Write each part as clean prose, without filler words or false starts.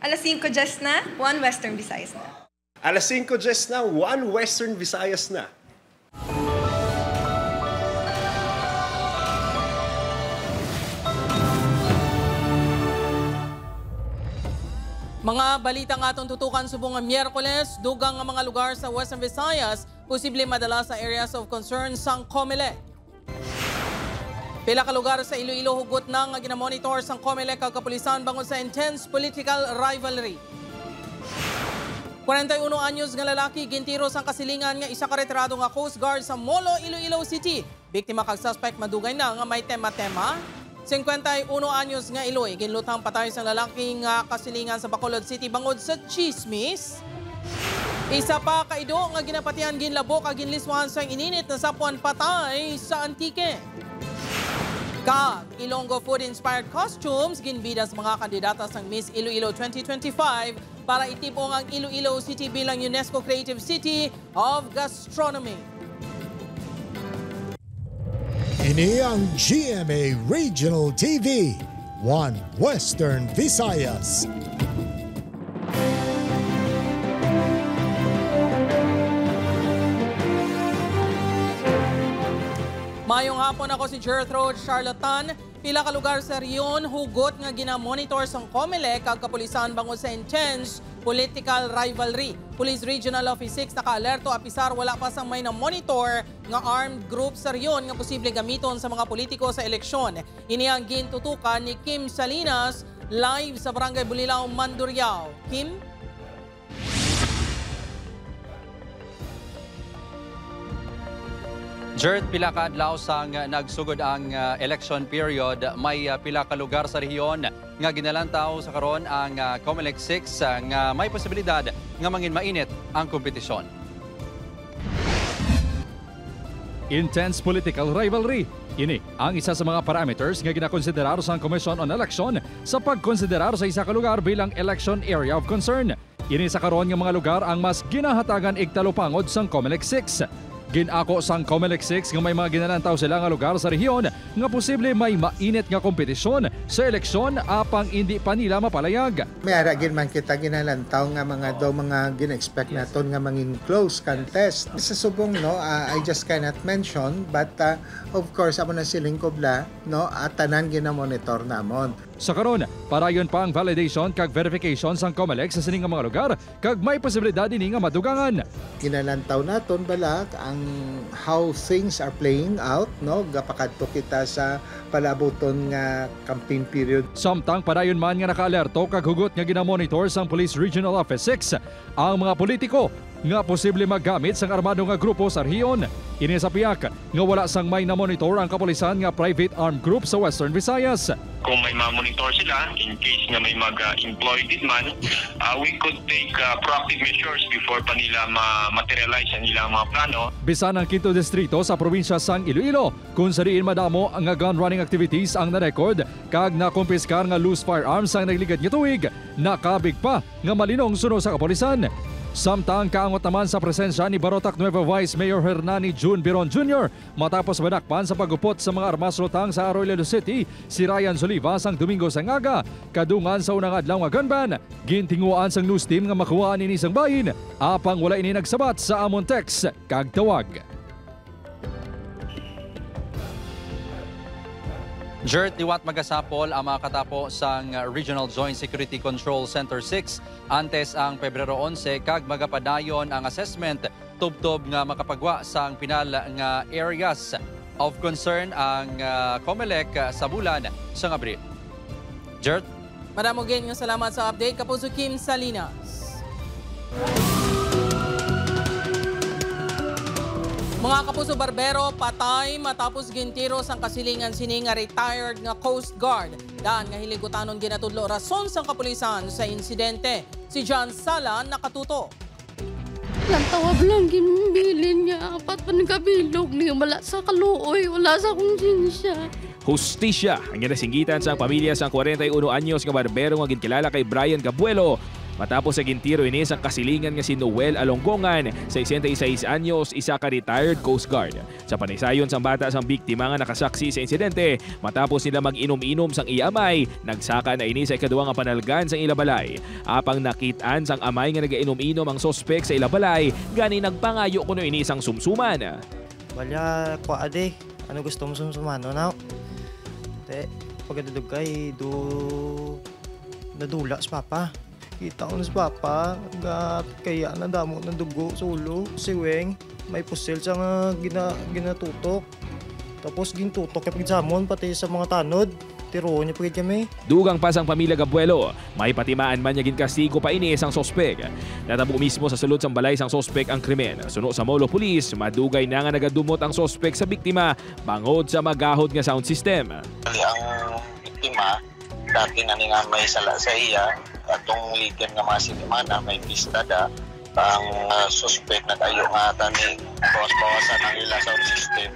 Alas 5:10 na, 1 Western Visayas na. Alas 5:10 na, 1 Western Visayas na. Mga balita nga atong tutukan subong nga Miyerkules, dugang nga mga lugar sa Western Visayas, posible madala sa areas of concern sang COMELEC. Pila ka lugar sa Iloilo hugot na nga ginamonitor sang COMELEC kag kapulisan bangod sa intense political rivalry. 41 anyos nga lalaki gintiro sang kasilingan nga isa ka retirado nga Coast Guard sa Molo, Iloilo City. Biktima kag suspect madugay na nga may tema-tema. 51 anyos nga Iloy, ginlutang patay sa lalaking kasilingan sa Bacolod City bangod sa chismis. Isa pa kaido nga ginapatihan ginlabok kag ginliswahan sa ininit na sapuan patay sa Antique. Kag Ilonggo food-inspired costumes ginbida sa mga kandidata sang Miss Iloilo 2025 para itipong ang Iloilo City bilang UNESCO Creative City of Gastronomy. Ini ang GMA Regional TV, 1 Western Visayas. Mayong hapon, ako si Gertrude Charlatan. Pila ka lugar sa riyon hugot nga ginamonitor sang COMELEC kag kapulisan bangod sa intense political rivalry. Police Regional Office 6 naka-alerto apisar wala pa sang may na-monitor nga armed group sa riyon nga posible gamiton sa mga politiko sa eleksyon. Ini ang gintutukan ni Kim Salinas live sa Barangay Bulilao, Mandurriao. Kim? Jert, pila ka adlaw sang nagsugod ang election period, may pila ka lugar sa rehiyon nga ginalantaw sa karon ang COMELEC 6 nga may posibilidad nga mangin mainit ang kompetisyon. Intense political rivalry. Ini ang isa sa mga parameters nga ginakonsiderar sa Commission on Election sa pagkonsiderar sa isa ka lugar bilang election area of concern. Ini sa karon nga mga lugar ang mas ginahatagan igtalupangod sang COMELEC 6. Ginako sang COMELEC 6 nga may mga ginalantaw sila nga lugar sa rehiyon nga posible may mainit nga kompetisyon sa eleksyon apang hindi pa nila mapalayag. May aragin man kita ginalantaw nga mga gina-expect naton nga mangin close contest. Sa subong I just cannot mention but of course amo na siling kubla at tanan gina-monitor namon. Sa karon, parayon pa ang validation kag verification sang COMELEC sa sining nga mga lugar kag may posibilidad ini nga madugangan. Ginalantaw naton balak ang how things are playing out gapakadto kita sa palabuton nga campaign period. Samtang parayon man nga naka-alerto kag hugot nga ginamonitor sang Police Regional Office 6 ang mga politiko nga posible maggamit sang armado nga grupo sa rehiyon. Ini sa piyak nga wala sang may na-monitor ang kapulisan nga private armed group sa Western Visayas. Kung may ma-monitor sila, in case nga may mag-employ din man, we could take proactive measures before pa nila ma-materialize ang ilang mga plano. Bisan ang 5th distrito sa probinsya sang Iloilo, kung sariin madamo ang gun running activities ang na-record, kag nakumpiskar nga loose firearms ang nagligad nga tuig, nakabig pa nga malinong suno sa kapulisan. Samtang kaangot naman sa presensya ni Barotac Nueva Vice Mayor Hernani June Biron Jr. matapos badakpan sa pagupot sa mga armas lutang sa Arroyo City si Ryan Soliva sang Domingo Sangaga. Kadungan sa unang adlaw nga gunban, gintinguan sang news team nga makuhaan ini sang bahin apang wala ini nagsabat sa amon text kag tawag. Jert, liwat magasapol ang mga katapo sang Regional Joint Security Control Center 6 antes ang Pebrero 11 kag magapadayon ang assessment tubtob nga makapagwa sang pinal nga areas of concern ang COMELEC sa bulan sang Abril. Jert? Maraming nga salamat sa update. Kapuso Kim Salinas. Mga kapuso barbero, patay matapos gintiro sang kasilingan sini nga retired nga Coast Guard. Daan nga hilingkutanon ginatudlo rason sang kapulisan sa insidente. Si John Sala nakatuto. Lang tawab lang ginbilin niya. Apat pa nagkabilog niya. Wala sa kaluoy. Wala sa konsensya. Hustisya ang ginasinggitan sa pamilya sa 41 anyos nga barbero nga ginkilala kay Brian Gabuelo Matapos sa gintiro inis ang kasilingan nga si Noel Alonggongan, 66 anyos, isa ka retired Coast Guard. Sa panaysayon sang bata sang biktima nga nakasaksi sa insidente, matapos nila mag-inom-inom sang iamay, nagsaka na inis sa ikaduwa nga panalgan sang ilabalay. Apang nakitaan sang amay nga nagainom-inom ang sospek sa ilabalay, gani nagpangayo kuno inis ang sumsuman. Balya, kwa ade, ano gusto mo sumsuman, no? Te, pagkadudog kay, nadula sa papa. Kita ko na sa papa, kaya na damo ng dugo sa ulo. Si Weng, may pusil siya nga ginatutok. Tapos gintutok kapag samon, pati sa mga tanod. Tiro niya pagkat kami. Dugang pa sang pamilya Gabuelo, may patimaan man niya ginkastigo pa inis ang sospek. Natabo mismo sa sulod sang balay sang sospek ang krimen. Suno sa Molo Police, madugay na nga nagadumot ang sospek sa biktima bangod sa magahod nga sound system. Ang biktima, dati na nga may sala sa iya, atong ligan nga mga sinimana, may pista da, ang suspect na tayo nga tani bawas-bawasan ang ila sound system.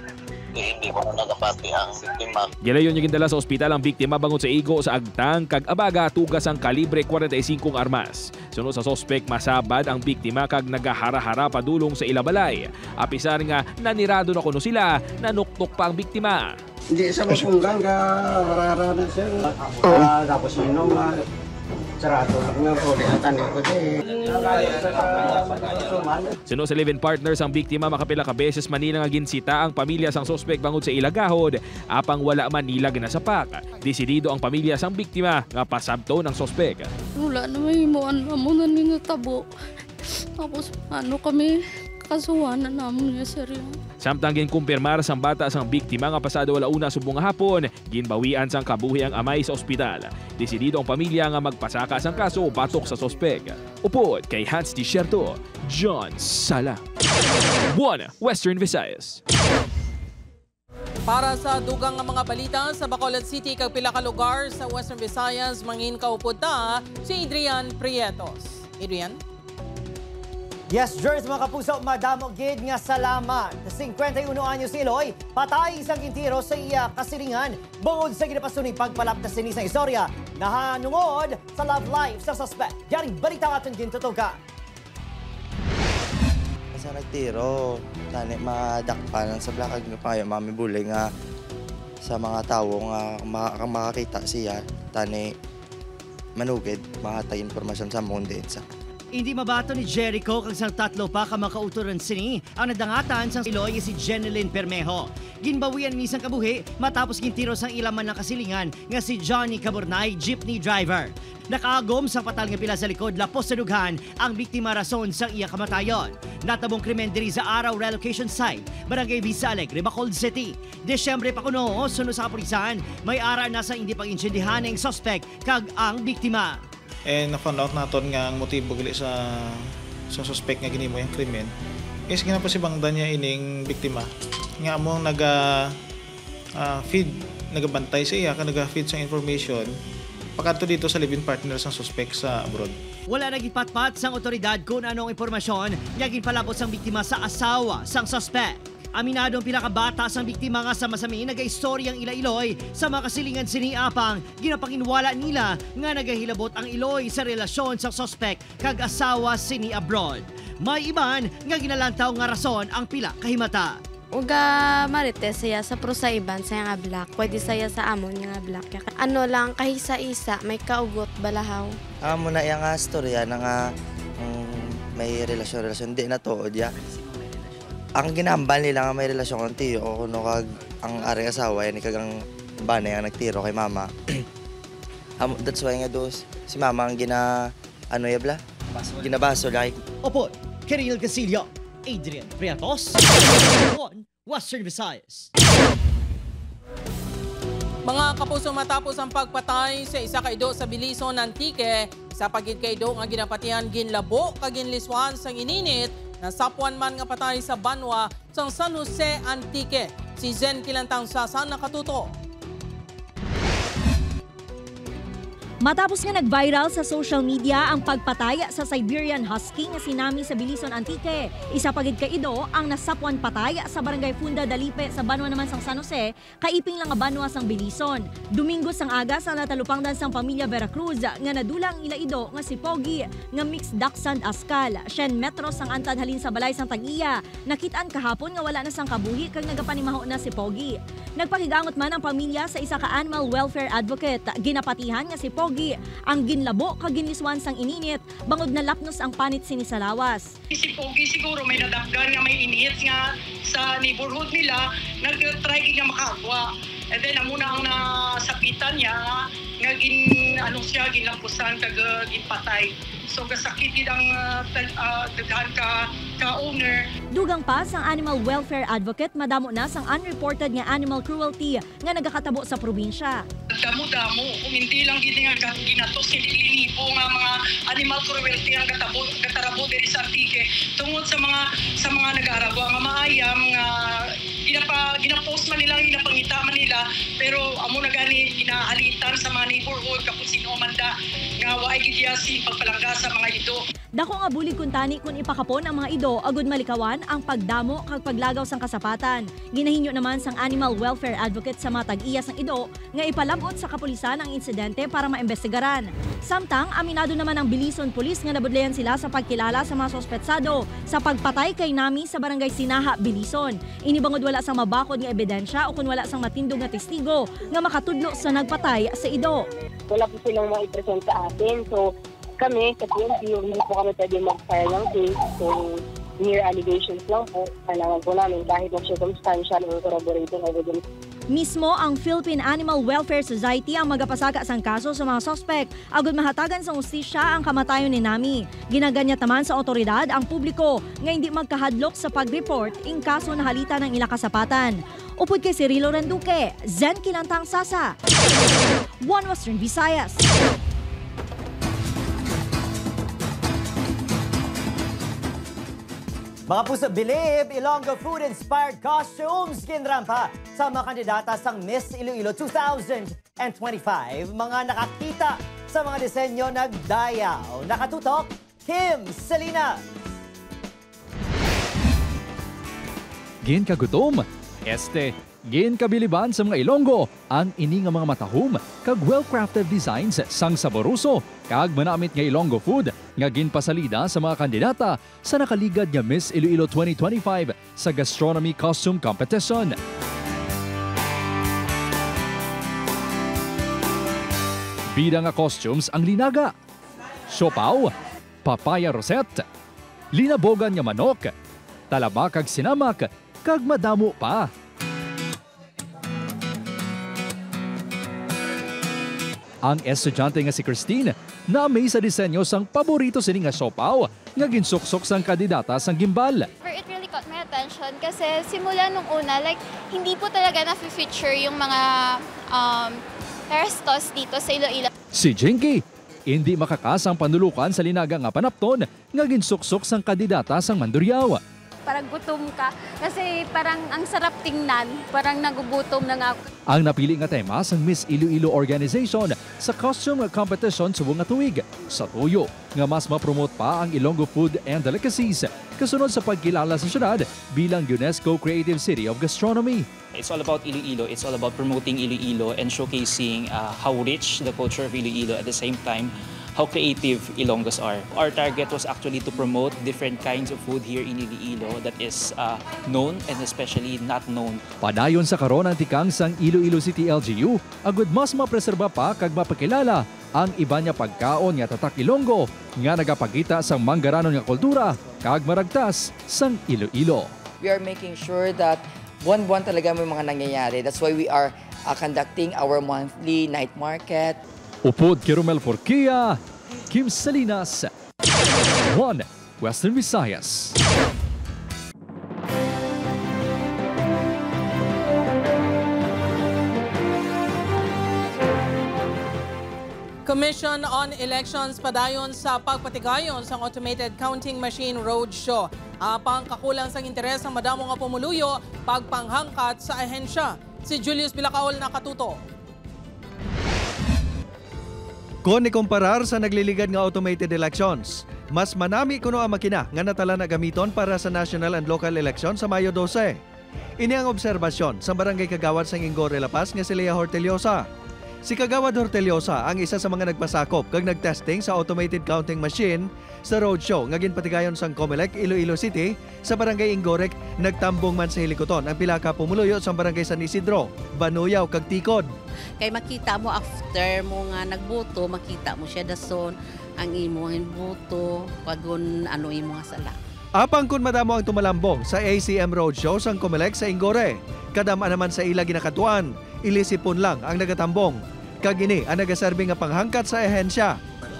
Hindi mo nagapati ang biktima. Gilayon niya gindala sa ospital ang biktima bangod sa igo sa agtang kag abaga tugas ang kalibre 45 armas. Sunod sa sospek masabad ang biktima kag nagahara-hara padulong sa ilabalay. Apisar nga nanirado na kuno sila, nanuktok pa ang biktima. Hindi sa masunggang ka hara-hara na siya. Tapos minom sarado lang nga po liatan ko Suno sa live-in partners ang biktima makapila ka beses manila nga ginsita ang pamilya sang sospek bangod sa ilagahod apang wala man nila ginasapak. Desidido ang pamilya sang biktima nga pasabto ng sospek. Wala na may imuan mo na tabo. Tapos ano kami kasuhan na namin nga serya. Samtang ginkumpirmar sang bata sang biktima nga pasado alauna subong hapon, ginbawian sang kabuhi ang amay sa ospital. Desidido ang pamilya nga magpasaka sang kaso batok sa sospek. Upod kay Hans Tisherto, John Sala. 1 Western Visayas. Para sa dugang nga mga balita sa Bacolod City kag pila ka lugar sa Western Visayas, mangin kaupod ta si Adrian Prietos. Adrian? Yes, Jers, mga kapuso, madamo gid nga salamat. 51 anyos si Eloy, patay isang gintiro sa iya kasilingan bungod sa ginapasuning pagpalaptas sinis ng istorya na hanungod sa love life sa suspect. Yaring balita aton gintutukan. Sa nagtiro, tani madakpan sa blakag nga payo, mami bulay nga sa mga tao nga makakita siya, tani manugid, mahatay informasyon sa mundo sa. Hindi mabato ni Jericho kag sang tatlo pa ka makauturan sini ang nadangatan sang Eloy si Jeneline Permejo. Ginbawian ni sang kabuhi matapos gintiro sang ilaman ng kasilingan nga si Johnny Caburnay, jeepney driver. Nakaagom sa patal nga pila sa likod lapos sa dughan ang biktima rason sang iya kamatayon. Natabong krimen diri sa Araw Relocation Site, Barangay Vista Alegre, Bacolod City. Desyembre pa kuno suno sa kapulisan, may ara na sa hindi pag-insendihan ng suspect kag ang biktima. Na-found out naton nga ang motibo gali sa suspect nga ginimo yung krimen is ginapasibangdan niya ining biktima nga among feed nagabantay sa iya ka naga-feed sa information pagkanto dito sa live-in partner sang suspect sa abroad. Wala nagipatpat sang otoridad kung anong impormasyon nga ginpalabot sang biktima sa asawa sang suspect. Aminadong pila ka bata sang biktima nga sama-sami nagaistoryang ila-Iloy sa makasilingan sini apang ginapanginwala nila nga nagahilabot ang Iloy sa relasyon sa suspect kag asawa sini abroad. May iban nga ginalantaw nga rason ang pila kahimata. Uga marites saya sa prusa iban sa nga black. Pwede saya sa amon nga black. Ano lang kahisa-isa may kaugot balahaw. Amo na yang storya na nga may relasyon di na to ya. Ang ginambal nila nga may relasyon ng tiyo o kuno kag ang aring asawa yan ikagang banay ang nagtiro kay mama. That's why nga dos si mama ang ginabaso like. Opo, Kiril Casillo, Adrian Prietos, Western Visayas. Mga kapuso, matapos ang pagpatay sa isa kaido sa Bilison, Antique, sa pagid kaido nga ginapatihan ginlabo kag ginliswan sang ininit, nasapuan man nga patay sa Banwa sa San Jose, Antique. Si Zen Kilantang Sasan nakatuto. Matapos nga nag-viral sa social media ang pagpatay sa Siberian Husky nga sinami sa Bilison Antique, isa pagid kaido ang nasapwan patay sa Barangay Funda Dalipe sa banwa naman sang San Jose, kaiping lang nga banwa sang Bilison. Domingo sang aga sa natalupangdan sang pamilya Veracruz nga nadulang ilaido nga si Pogi nga mixed dachshund askal, 100 metros sang antad halin sa balay sang Tag-iya. Nakitaan kahapon nga wala na sang kabuhi kag nagapanimaho na si Pogi. Nagpakigangot man ang pamilya sa isa ka animal welfare advocate, ginapatihan nga si Pogi ang ginlabo kag ginliswan sang ininit bangod na lapnos ang panit sini sa lawas. Si Pogi siguro may nadakgan nga may init nga sa neighborhood nila, nag-try nga makagwa. And then amuna ang nasapitan niya nga siya ginlampusan kag ginpatay. So kasakit ang daghan ka owner. Dugang pa sang animal welfare advocate, madamo na sang unreported nga animal cruelty nga nagakatabo sa probinsya. Damo-damo, kung hindi lang gini nga ginatos, hindi linipo nga mga animal cruelty ang gatarabo diri sa Antique tungod sa mga nag-aaragwa nga maayam nga ginapost man nila, ginapangita man nila, pero amo na gani ginahalitan sa mga neighborhood kapag sino manda nga waay gidyasi pagpalangga sa mga ido. Dako nga bulig kuntani kung ipakapon ang mga ido agud malikawan ang pagdamo kag paglagaw sang kasapatan. Ginahinyo naman sang animal welfare advocate sa mga tag-iya sang ido nga ipalabot sa kapulisan ang insidente para maimbestigaran. Samtang aminado naman ang Bilison Police nga nabudlayan sila sa pagkilala sa mga sospetsado sa pagpatay kay Nami sa Barangay Sinaha, Bilison. Inibangod wala sang mabakod nga ebidensya o kun wala sang matindog nga testigo nga makatudlo sa nagpatay sa ido. Wala po silang maipresent sa atin, so kami, sa PNP, hindi po kami pwede mag-file ng case. So, mere allegations lang po. Kailangan po namin kahit na circumstantial o corroborating evidence. Mismo ang Philippine Animal Welfare Society ang magapasaka sang kaso sa mga sospek agud mahatagan sa hustisya ang kamatayon ni Nami. Ginaganya taman sa otoridad ang publiko nga hindi magkahadlok sa pag-report in kaso na halita ng ila kasapatan. Upod kay Cirilo Renduque, Zen Kilantang Sasa, One Western Visayas. Mga puso, believe Ilonggo food-inspired costumes kinrampa sa mga kandidata sang Miss Iloilo 2025. Mga nakakita sa mga disenyo nagdayaw. Nakatutok, Kim Selina. Gin kagutom, gin kabiliban sa mga Ilonggo ang ini nga mga matahom kag well-crafted designs sang saboroso kag manamit nga Ilonggo food nga ginpasalida sa mga kandidata sa nakaligad nga Miss Iloilo 2025 sa Gastronomy Costume Competition. Bida nga costumes ang linaga, siopaw, papaya rosette, linabogan nga manok, talaba kag sinamak, kag madamo pa. Ang estudyante nga si Christine na may sa disenyo sang paborito sining nga siopaw nga ginsuksok sang kandidata sang gimbal. It really caught my attention kasi simula nung una, hindi po talaga na-feature yung mga restos dito sa Iloilo. Si Jinky, hindi makakasang panulukan sa linaga nga panapton nga ginsuksok sang kandidata sang Mandurriao. Parang gutom ka kasi parang ang sarap tingnan, parang nagugutom na nga ako. Ang napili nga tema sang Miss Iloilo Organization sa costume competition subong nga tuig sa tuyo nga mas ma-promote pa ang Ilonggo food and delicacies kasunod sa pagkilala sa syudad bilang UNESCO Creative City of Gastronomy. It's all about Iloilo. It's all about promoting Iloilo and showcasing how rich the culture of Iloilo, at the same time how creative Ilonggos are. Our target was actually to promote different kinds of food here in Iloilo that is known and especially not known. Padayon sa karon ang tikang sang Iloilo City LGU, agud mas mapreserba pa kag mapakilala ang iba niya pagkaon nga tatak Ilonggo nga nagapakita sang manggaranon nga kultura kag maragtas sang Iloilo. We are making sure that buwan-buwan talaga may mga nangyayari. That's why we are conducting our monthly night market. Upod kay Romel Forquia, Kim Salinas, One Western Visayas. Commission on Elections padayon sa pagpatigayon sa automated counting machine roadshow. Apang kakulang sang interes ng madamo nga pumuluyo pagpanghangkat sa ahensya. Si Julius Bilacaol nakatuto. Kung ikomparar sa nagliligad nga automated elections, mas manami kuno ang makina nga natala na gamiton para sa national and local election sa Mayo 12. Ini ang obserbasyon sa barangay Kagawad sa Ingore, La Paz nga si Lea Horteliosa. Si Kagawad Horteliosa ang isa sa mga nagpasakop kag nagtesting sa automated counting machine sa roadshow nga ginpatigayon sang Comelec, Iloilo City sa barangay Ingorek. Nagtambong man sa Hilikoton ang pila ka pumuluyo sa barangay San Isidro, Banuyaw kag Tikod. Kay makita mo after mo nga nagbuto, makita mo siya dason ang imuhin buto pagun ano imo nga sala. Apang kun madamo ang tumalambong sa ACM Roadshow sang Comelec sa Ingore, kadama naman sa ila ginakatuan, ilisipon lang ang nagatambong. Kagini ang nagaserbi nga panghangkat sa ehensya.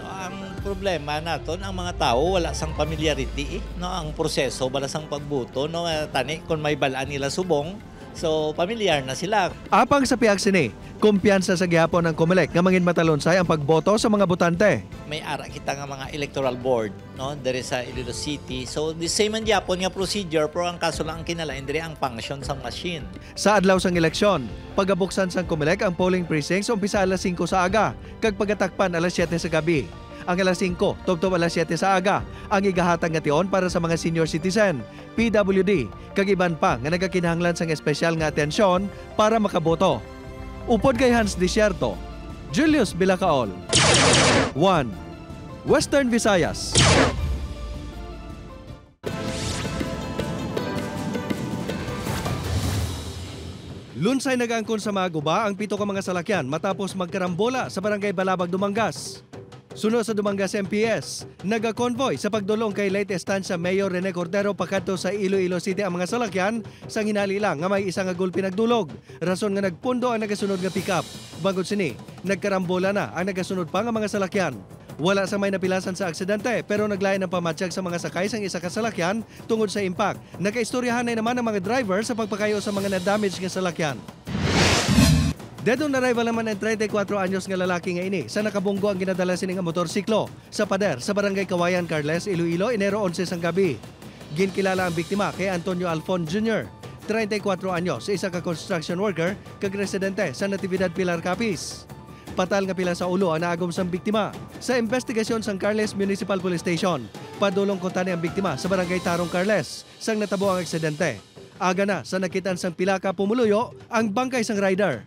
Ang problema naton ang mga tao wala sang familiarity no, ang proseso bala sang pagbuto no, tani kung may balaan nila subong. So, familiar na sila. Apang sa pihag sini, kumpiyansa sa gihapon ng Comelec nga mangin matalonsay ang pagboto sa mga botante. May ara kita nga mga electoral board no diri sa Iloilo City. So, the same man gyapon nga procedure pero ang kaso lang ang kinalain diri ang function sa machine. Sa adlaw sang eleksyon, pagabuksan sang Comelec ang polling precincts umpisa alas 5 sa aga, kag pagatakpan alas 7 sa gabi. Ang alas 5, tubtob alas 7 sa aga, ang igahatag nga tion para sa mga senior citizen, PWD, kag iban pa nga nagakinahanglan sang espesyal nga atensyon para makaboto. Upod kay Hans Desierto, Julius Bilacaol. 1. Western Visayas. Lunsay nag-angkon sa mga guba ang 7 ka mga salakyan matapos magkarambola sa barangay Balabag, Dumangas. Sunod sa Dumangas MPS, naga-convoy sa pagdulong kay late estancia Mayor Rene Cordero pakadto sa Iloilo City ang mga salakyan sang hinali lang nga may isa nga gulpi nagdulog. Rason nga nagpundo ang nagasunod nga pick-up. Bangod sini, nagkarambola na ang nagasunod pa nga mga salakyan. Wala sa may napilasan sa aksidente pero naglayan ng pamatsyag sa mga sakay sang isa ka salakyan tungod sa impact. Nakaistoryahan na naman ang mga driver sa pagpakayo sa mga na-damage nga salakyan. Dedong arrival naman ang 34 anyos nga lalaki nga ini sa nakabunggo ang ginadala sining motorsiklo sa pader sa barangay Kawayan, Carles, Iloilo, Enero 11 sang gabi. Ginkilala ang biktima kay Antonio Alfon Jr., 34 anyos, isa ka construction worker kag residente sa Natividad Pilar, Capiz. Patal nga pila sa ulo ang naagom sang biktima. Sa investigasyon sang Carles Municipal Police Station, padulong kuntani ang biktima sa barangay Tarong, Carles, sang natabo ang aksidente. Aga na sa nakitaan sang pila ka pumuluyo ang bangkay sang rider.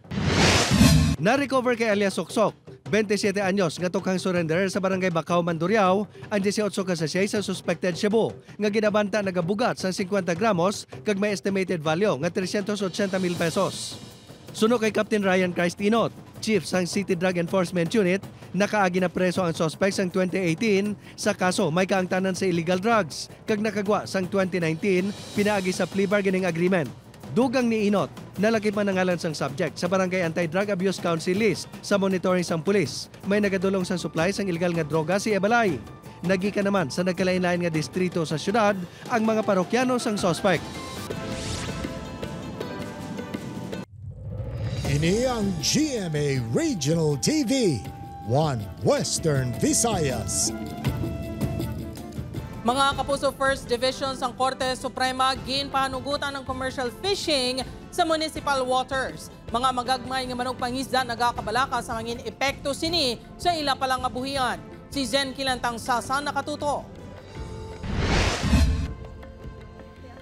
Na-recover kay alias Soksok, 27 anyos nga tukhang surrenderer sa barangay Bacau, Mandurriao, ang 18 ka sachet sa suspected shabu nga ginabanta nagabugat sa 50 gramos kag may estimated value nga 380,000 pesos. Suno kay Captain Ryan Christinot, Chief sang City Drug Enforcement Unit, nakaagi na preso ang suspect sang 2018 sa kaso may kaangtanan sa illegal drugs kag nakagwa sang 2019 pinaagi sa plea bargaining agreement. Dugang ni Inot, nalakip man ang ngalan sang subject sa Barangay Anti-Drug Abuse Council list sa monitoring sang pulis. May nagadulong sang supply sang illegal nga droga si Ebalay. Nagika naman sa nagkalain-lain nga distrito sa syudad ang mga parokyano sang suspect. Ini ang GMA Regional TV, 1 Western Visayas. Mga kapuso, First Division sang Korte Suprema ginpahanugutan ng commercial fishing sa municipal waters. Mga magagmay nga manok pangisda nagakabalaka sa mangin epekto sini sa ila palang abuhian. Si Zen Kilantang Sasa nakatuto.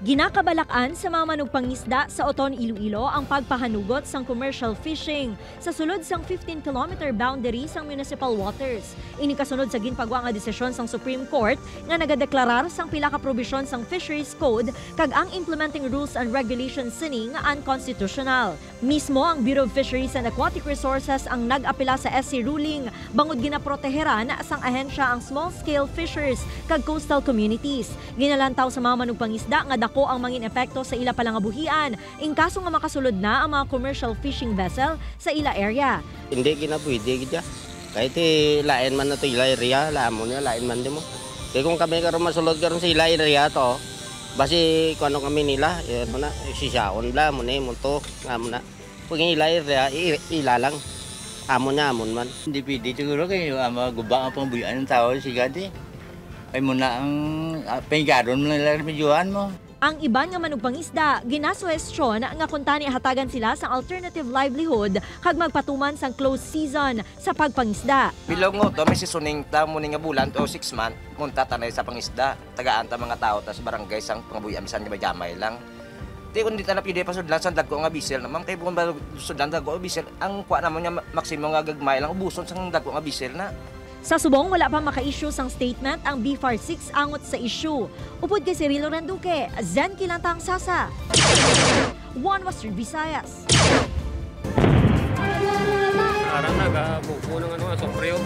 Ginakabalakan sa mga manugpangisda sa Oton, Iloilo ang pagpahanugot sang commercial fishing sa sulod sang 15-kilometer boundary sang municipal waters. Ini kasunod sa ginpagwa nga desisyon sang Supreme Court nga nagadeklarar sang pila ka probisyon sang Fisheries Code kag ang implementing rules and regulations sini nga unconstitutional. Mismo ang Bureau of Fisheries and Aquatic Resources ang nag-apela sa SC ruling bangod ginaproteheran sang ahensya ang small-scale fishers kag coastal communities. Ginalantaw sa mga manugpangisda nga dako ang mangin epekto sa ila palang abuhian in kaso nga makasulod na ang mga commercial fishing vessel sa ila area. Hindi kinapwede gidya. Kahit lain man na to ila area, laamo niya, lain man din mo. Kaya kung kami karon masulod karon sa ila area to, basi kung ano kami nila, mo na, sisaon bla, mo na, munto, nga mo na. Kung ila area, ila lang. Amon na, amon man. Hindi pwede siguro kayo, guba ang pangbuyan ng tao, sigad eh. Ay mo na ang pengaron mo lang medyohan mo. Ang iban nga manugpangisda ginasuhestyon nga kuntani hatagan sila sa alternative livelihood kag magpatuman sang closed season sa pagpangisda. Bilong to may seasoning ta mo nga bulan o 6 month munta tanay sa pangisda. Tagaan ta mga tao ta sa barangay sang pangabuhi amisan nga jamay lang. Di kun di ta na pide pasudlan sa dagko nga bisel na ma'am kay kung sudlan dagko bisel ang kuha namon nga maksimum nga gagmay lang ubuson sang dagko nga bisel na. Sa subong, wala pa maka-issue sang statement ang BFAR 6 angot sa issue. Upod kay Cirilo Randuque, Zen Kilantang Sasa. One Western Visayas. Arang nagabuko ng sopreo.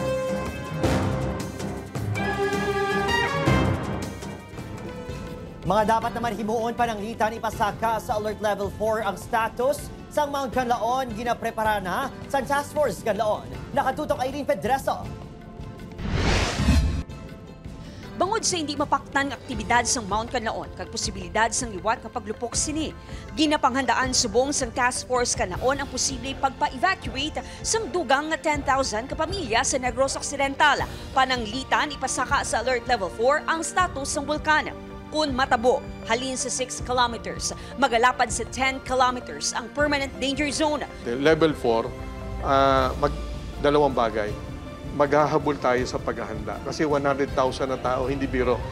Mga dapat naman himuon pananglitan ipasaka sa Alert Level 4 ang status sang Mount Canlaon ginaprepara na sa Task Force Canlaon. Nakatutok Irene Pedreso. Bangod sa hindi mapaktan nga aktibidad sang Mount Canlaon kag posibilidad sang liwat nga paglupok sini, ginapanghandaan subong sang Task Force Canlaon ang posible pagpa-evacuate sang dugang nga 10,000 ka pamilya sa Negros Occidental. Pananglitan ipasaka sa Alert Level 4 ang status sang bulkan. Kung matabo, halin sa 6 kilometers, magalapad sa 10 kilometers ang permanent danger zone. Level 4, dalawang bagay. Maghahabol tayo sa paghahanda. Kasi 100,000 na tao, hindi biro.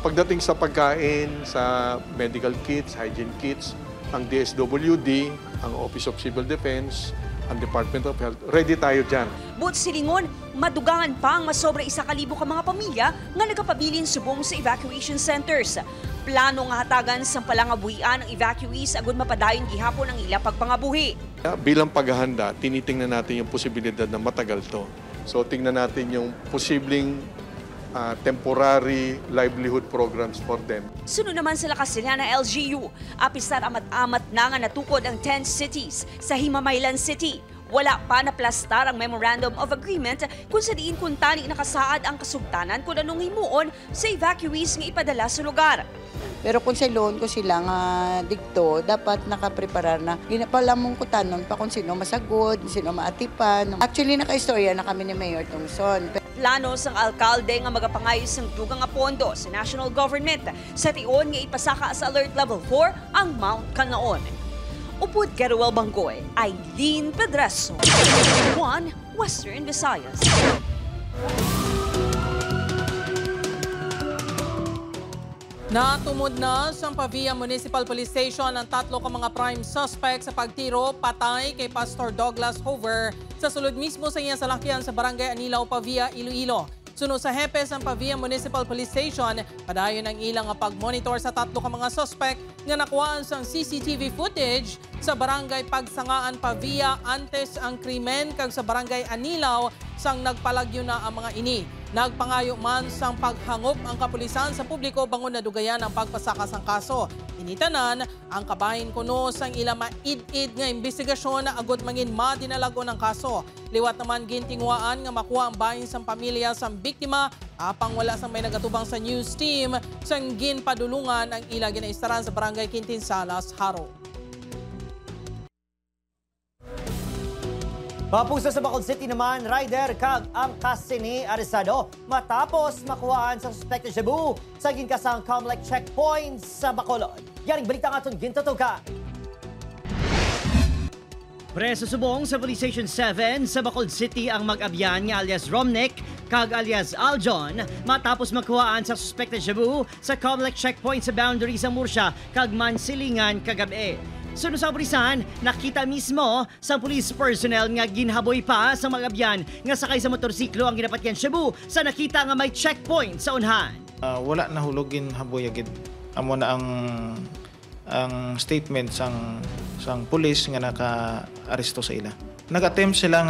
Pagdating sa pagkain, sa medical kits, hygiene kits, ang DSWD, ang Office of Civil Defense, ang Department of Health, ready tayo dyan. But silingon, madugangan pa ang masobra 1,000 ka mga pamilya nga nagapabilin subong sa evacuation centers. Plano nga hatagan sa palangabuhian ang evacuees agud mapadayon gihapon ang ila pagpangabuhi. Bilang paghahanda, tinitingnan natin yung posibilidad na matagal to. So tingnan natin yung posibleng temporary livelihood programs for them. Sunod naman sa lakas sila na LGU, apisar amat-amat na nga natukod ang 10 cities sa Himamaylan City. Wala pa naplastar ang Memorandum of Agreement kung sa diin kung tani nakasaad ang kasugtanan kung anong himuon sa evacuees nga ipadala sa lugar. Pero kung sa loan ko sila nga dikto, dapat nakapreparar na. Ginapalamong ko tanon pa kung sino masagod, sino maatipan. Actually, naka-istorya na kami ni Mayor Tungson. Plano sang alkalde nga magapangayos sang dugang nga pondo sa national government sa tion nga ipasaka sa Alert Level 4 ang Mount Canlaon. Upod Keruel Banggoy, Aileen Pedreso, One Western Visayas. Natumod na sa Pavia Municipal Police Station ang 3 ka mga prime suspect sa pagtiro patay kay Pastor Douglas Hover sa sulod mismo sa iyang salakyan sa Barangay Anilao, Pavia, Iloilo. Sunod sa hepe sa Pavia Municipal Police Station, padayon ang ilang pag-monitor sa 3 ka mga suspect nga nakuhaan sa CCTV footage sa Barangay Pagsangaan, Pavia antes ang krimen kag sa Barangay Anilao sang nagpalagyo na ang mga ini. Nagpangayo man sang paghangop ang kapulisan sa publiko bangon na dugayan ang pagpasaka sang kaso. Initanan ang kabahin kuno sang ila maid-id nga investigasyon na agot mangin madinalago ng kaso. Liwat naman gintingwaan nga makuha ang bahin sang pamilya sang biktima apang wala sang may nagatubang sa news team sang ginpadulungan ang ila ginaistaran sa Barangay Quintinsalas, Haro. Papusa sa Bacolod City naman, rider kag ang kasini aresado matapos makuhaan sa suspected Cebu sa ginkasang Comlec checkpoint sa Bacolod. Yaring balita nga itong gintutukan. Preso subong sa Police Station 7 sa Bacolod City ang mag-abyan nga alias Romnick kag alias Aljon matapos makuhaan sa suspected Cebu sa Comlec checkpoint sa boundary sa Murcia kag Mansilingan kagabi. Sunod sa pulisan, nakita mismo sa police personnel nga ginhaboy pa sa mag-abyan nga sakay sa motorsiklo ang ginapatyan Cebu sa nakita nga may checkpoint sa unhan. Wala na hulogin haboy agad. Amo na ang statement sang pulis nga naka-aresto sa ila. Nag-attempt sila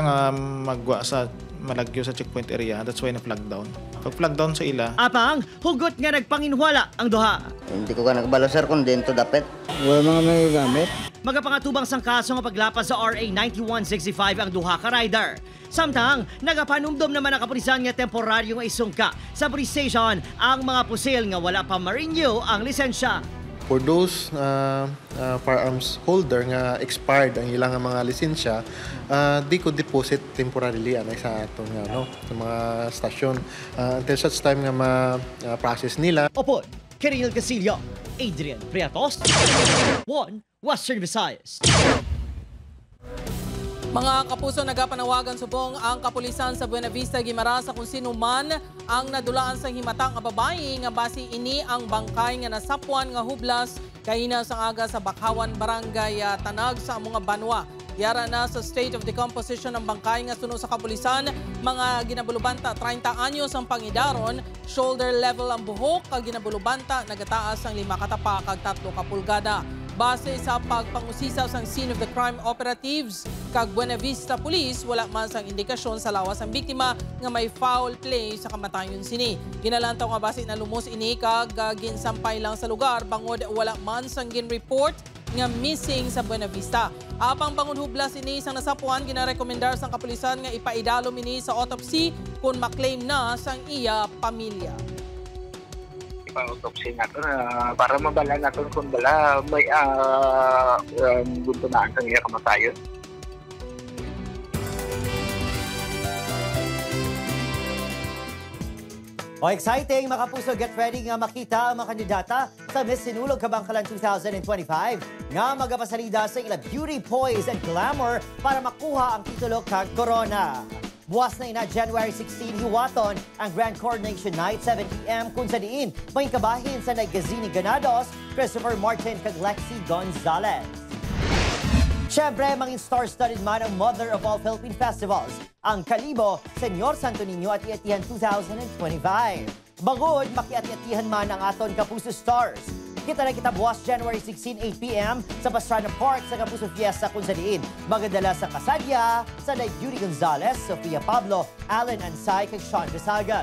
nga magwa sa malagyo sa checkpoint area. That's why na-flag down. Pag-flag down sa ila. Apang, hugot nga nagpanginwala ang duha. Hindi ko ka nagbalo sir kung dito dapat. Wala mga magagamit. Magapangatubang sang kaso nga paglapas sa RA 9165 ang duha ka rider. Samtang, nagapanumdom naman ang kapulisan nga temporaryo nga isungka sa police station ang mga pusil nga wala pa ma-renew ang lisensya. For those firearms holder nga expired ang ilang mga lisensya, they could deposit temporarily sa atong sa mga stasyon until such time nga ma-process nila. Opo, Kirinil Casillo, Adrian Priatos, 1 Western Visayas. Mga kapuso, nagapanawagan subong ang kapulisan sa Buena Vista, Guimaras sa kung sino man ang nadulaan sa himatang nga babae nga basi ini ang bangkay nga nasapuan nga hublas kahina sang aga sa Bakhawan Barangay Tanag sa mga Banwa. Yara na sa state of decomposition ng bangkay nga suno sa kapulisan, mga ginabulubanta 30 anyos ang pangidaron, shoulder level ang buhok, kag ginabulubanta nagataas ang 5 katapa kag 3 kapulgada. Base sa pagpangusisa sa scene of the crime operatives kag Buena Vista Police, wala man sang indikasyon sa lawas ang biktima nga may foul play sa kamatayon sini. Ginalantaw nga base na lumos ini kag ginsampay lang sa lugar bangod wala man sang gin-report nga missing sa Buena Vista. Apang bangon hublas ini sang nasapuan, ginarekomendar sang kapulisan nga ipaidalom ini sa autopsy kung maklaim na sang iya pamilya. Autopsy natin para mabala natin kung bala may gunto na ang iya kamatayon. O exciting mga kapuso, get ready nga makita ang mga kandidata sa Miss Sinulog Kabangkalan 2025 nga magapasalida sa ila beauty, poise and glamour para makuha ang titulo kag corona. Buwas na ina January 16 hiwaton ang Grand Coronation Night 7 p.m. kung sa diin may kabahin sa Nagazini Ganados, Christopher Martin kag Lexi Gonzalez. Siyempre, mangin star-studded man ang mother of all Philippine festivals, ang Kalibo, Senyor Santo Niño at Atihan 2025. Bangod, makiati-atihan man ang aton Kapuso Stars. Kita na kita buwas January 16, 8 p.m. sa Pastrana Park sa Kapuso Fiesta kung sa diin. Magadala sa Kasadya, sa Beauty Gonzalez, Sofia Pablo, Alan Ansay, kag Sean Visaga.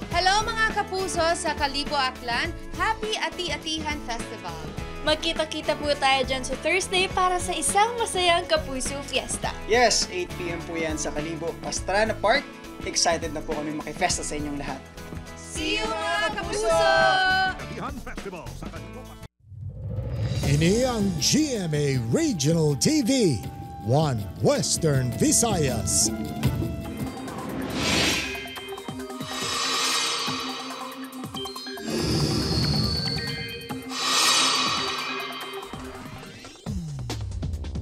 Hello mga kapuso sa Kalibo, Aklan. Happy Ati-Atihan Festival. Magkita-kita po tayo dyan sa Thursday para sa isang masayang Kapuso Fiesta. Yes, 8 p.m. po yan sa Kalibo, Pastrana Park. Excited na po kami makifesta sa inyong lahat. See you mga kapuso! Ini ang GMA Regional TV, 1 Western Visayas.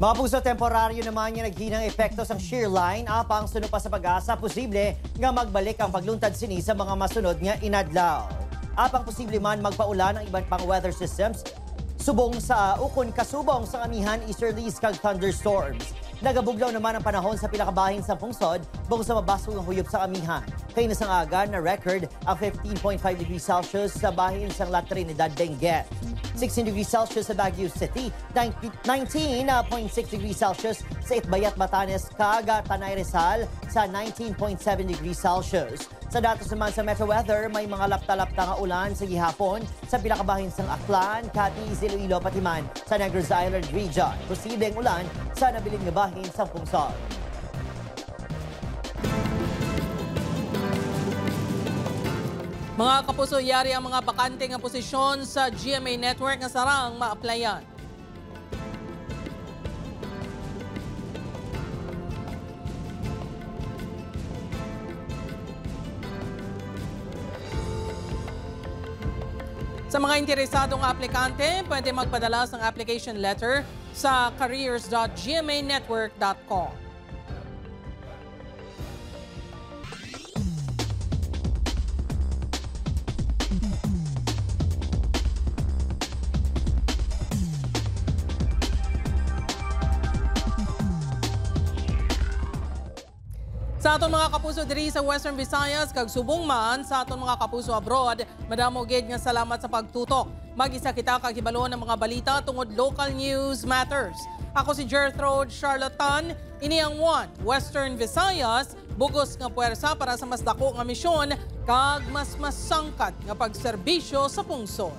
Mga puso, temporaryo naman yung naghinang epekto sa shear line apang sunod pa sa pag-asa, posible nga magbalik ang pagluntad sini sa mga masunod nga inadlaw. Apang posible man magpaulan ang ibang pang weather systems, subong sa ukon kasubong sa amihan easterlies kag thunderstorms. Nagabuglaw naman ang panahon sa pinakabahin sa pungsod bukod sa mabasog ang huyop sa amihan. Kaya nasang aga na record ang 15.5 degrees Celsius sa bahin sa La Trinidad, Benguet. 16 degrees Celsius sa Baguio City, 19.6 degrees Celsius sa Itbayat, Batanes, Kaga, Tanay, Rizal sa 19.7 degrees Celsius. Sa datos naman sa Metro Weather, may mga lapta-lapta nga ulan sa gihapon sa pinakabahin sang Aklan, Capiz, Iloilo, Patiman sa Negros Island region. Posibleng ulan sa nabiling nga bahin sa pungsod. Mga kapuso, yari ang mga bakante nga posisyon sa GMA Network nga sarang ma-applyan. Sa mga interesadong aplikante, pwede magpadala ng application letter sa careers.gmanetwork.com. Sa aton mga kapuso diri sa Western Visayas, kag subong man sa aton mga kapuso abroad, madamo gid nga salamat sa pagtutok. Mag-isa kita kag hibalo ng mga balita tungod local news matters. Ako si Gertrude Charlatan, ini ang 1 Western Visayas, bugos nga puwersa para sa mas dako nga misyon kag mas masangkat nga pagserbisyo sa pungsod.